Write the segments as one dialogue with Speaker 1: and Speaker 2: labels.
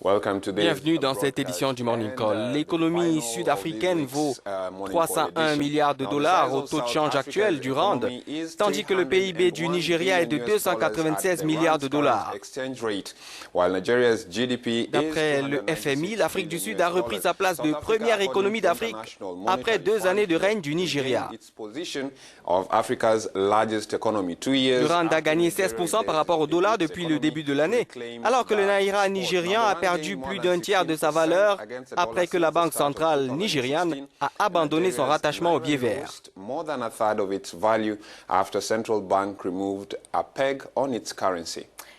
Speaker 1: Bienvenue dans cette édition du Morning Call. L'économie sud-africaine vaut 301 milliards de dollars au taux de change actuel du rand, tandis que le PIB du Nigeria est de 296 milliards de dollars. D'après le FMI, l'Afrique du Sud a repris sa place de première économie d'Afrique après 2 années de règne du Nigeria. Le rand a gagné 16% par rapport au dollar depuis le début de l'année, alors que le naira nigérian a perdu plus d'un tiers de sa valeur après que la Banque centrale nigériane a abandonné son rattachement au billet vert.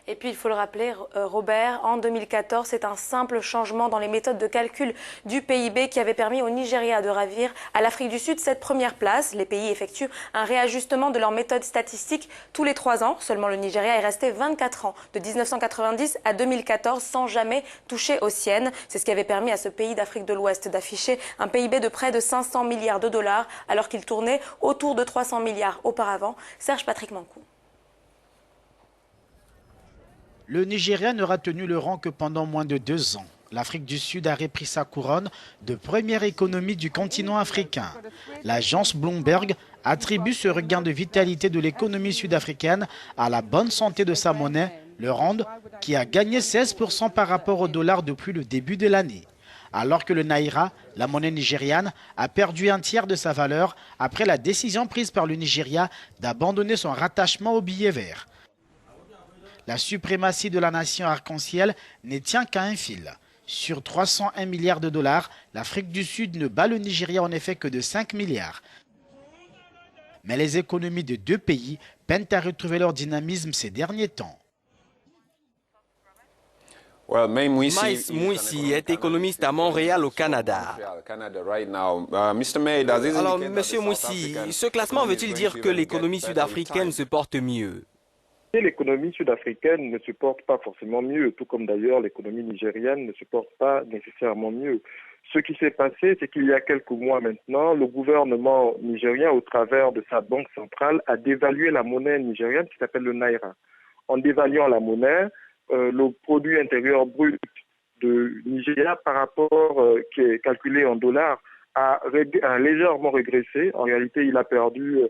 Speaker 2: Et puis, il faut le rappeler, Robert, en 2014, c'est un simple changement dans les méthodes de calcul du PIB qui avait permis au Nigeria de ravir à l'Afrique du Sud cette première place. Les pays effectuent un réajustement de leurs méthodes statistiques tous les 3 ans. Seulement, le Nigeria est resté 24 ans, de 1990 à 2014, sans jamais toucher aux siennes. C'est ce qui avait permis à ce pays d'Afrique de l'Ouest d'afficher un PIB de près de 500 milliards de dollars, alors qu'il tournait autour de 300 milliards auparavant. Serge Patrick Mankou.
Speaker 3: Le Nigeria n'aura tenu le rang que pendant moins de 2 ans. L'Afrique du Sud a repris sa couronne de première économie du continent africain. L'agence Bloomberg attribue ce regain de vitalité de l'économie sud-africaine à la bonne santé de sa monnaie, le rand, qui a gagné 16% par rapport au dollar depuis le début de l'année. Alors que le naira, la monnaie nigériane, a perdu un tiers de sa valeur après la décision prise par le Nigeria d'abandonner son rattachement au billet vert. La suprématie de la nation arc-en-ciel ne tient qu'à un fil. Sur 301 milliards de dollars, l'Afrique du Sud ne bat le Nigeria en effet que de 5 milliards. Mais les économies de 2 pays peinent à retrouver leur dynamisme ces derniers temps.
Speaker 1: Maïs Mouissi est économiste à Montréal, au Canada. Alors, Monsieur Mouissi, ce classement veut-il dire que l'économie sud-africaine se porte mieux?
Speaker 4: L'économie sud-africaine ne se porte pas forcément mieux, tout comme d'ailleurs l'économie nigériane ne se porte pas nécessairement mieux. Ce qui s'est passé, c'est qu'il y a quelques mois maintenant, le gouvernement nigérien, au travers de sa banque centrale, a dévalué la monnaie nigériane qui s'appelle le naira. En dévaluant la monnaie, le produit intérieur brut de Nigeria par rapport qui est calculé en dollars a légèrement régressé. En réalité, il a perdu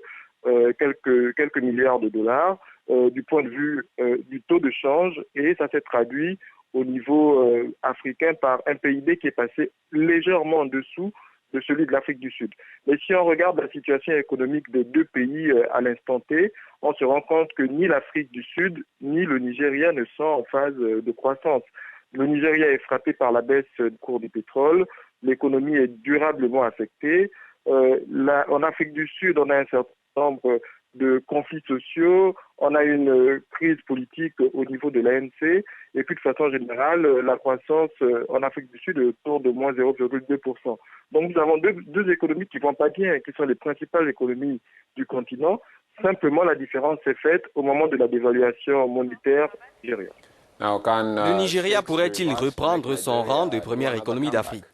Speaker 4: quelques milliards de dollars. Du point de vue du taux de change, et ça s'est traduit au niveau africain par un PIB qui est passé légèrement en dessous de celui de l'Afrique du Sud. Mais si on regarde la situation économique des 2 pays à l'instant T, on se rend compte que ni l'Afrique du Sud ni le Nigeria ne sont en phase de croissance. Le Nigeria est frappé par la baisse du cours du pétrole, l'économie est durablement affectée. En Afrique du Sud, on a un certain nombre de conflits sociaux, on a une crise politique au niveau de l'ANC, et puis de façon générale, la croissance en Afrique du Sud est autour de moins 0,2%. Donc nous avons deux économies qui ne vont pas bien, qui sont les principales économies du continent. Simplement, la différence s'est faite au moment de la dévaluation monétaire nigériane.
Speaker 1: Le Nigeria pourrait-il reprendre son rang de première économie d'Afrique?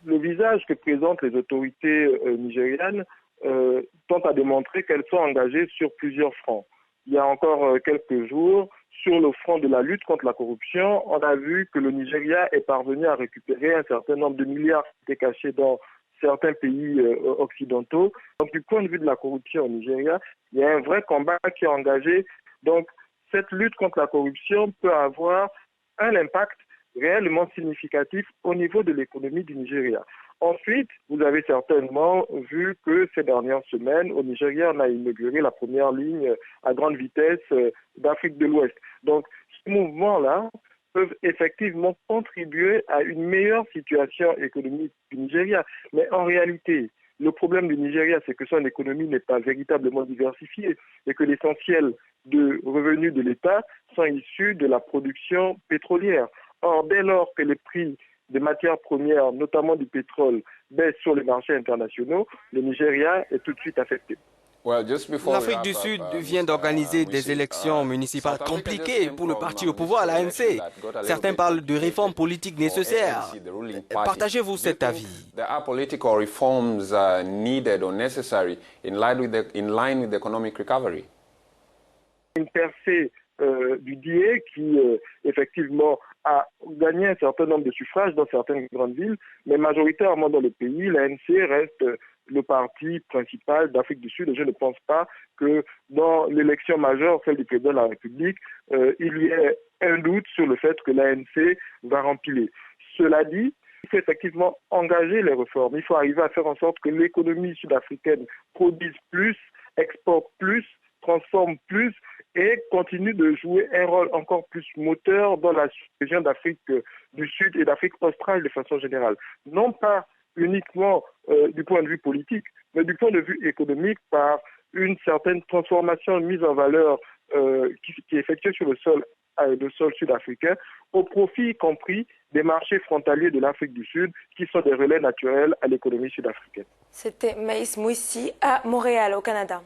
Speaker 4: Le visage que présentent les autorités nigérianes tente à démontrer qu'elles sont engagées sur plusieurs fronts. Il y a encore quelques jours, sur le front de la lutte contre la corruption, on a vu que le Nigeria est parvenu à récupérer un certain nombre de milliards qui étaient cachés dans certains pays occidentaux. Donc du point de vue de la corruption au Nigeria, il y a un vrai combat qui est engagé. Donc cette lutte contre la corruption peut avoir un impact réellement significatif au niveau de l'économie du Nigeria. Ensuite, vous avez certainement vu que ces dernières semaines, au Nigeria, on a inauguré la première ligne à grande vitesse d'Afrique de l'Ouest. Donc, ces mouvements-là peuvent effectivement contribuer à une meilleure situation économique du Nigeria. Mais en réalité, le problème du Nigeria, c'est que son économie n'est pas véritablement diversifiée et que l'essentiel de revenus de l'État sont issus de la production pétrolière. Or, dès lors que les prix des matières premières, notamment du pétrole, baissent sur les marchés internationaux, le Nigeria est tout de suite affecté.
Speaker 1: L'Afrique du Sud vient d'organiser des élections municipales compliquées pour le parti au pouvoir, l'ANC. Certains parlent de réformes politiques nécessaires. Partagez-vous cet avis?
Speaker 4: Une percée du DIE qui, effectivement, a gagné un certain nombre de suffrages dans certaines grandes villes, mais majoritairement dans le pays, l'ANC reste le parti principal d'Afrique du Sud. Et je ne pense pas que dans l'élection majeure, celle du président de la République, il y ait un doute sur le fait que l'ANC va rempiler. Cela dit, il faut effectivement engager les réformes. Il faut arriver à faire en sorte que l'économie sud-africaine produise plus, exporte plus, transforme plus et continue de jouer un rôle encore plus moteur dans la région d'Afrique du Sud et d'Afrique australe de façon générale. Non pas uniquement du point de vue politique, mais du point de vue économique par une certaine transformation, mise en valeur qui est effectuée sur le sol sud-africain, au profit y compris des marchés frontaliers de l'Afrique du Sud, qui sont des relais naturels à l'économie sud-africaine.
Speaker 2: C'était Maïs Mouissi à Montréal, au Canada.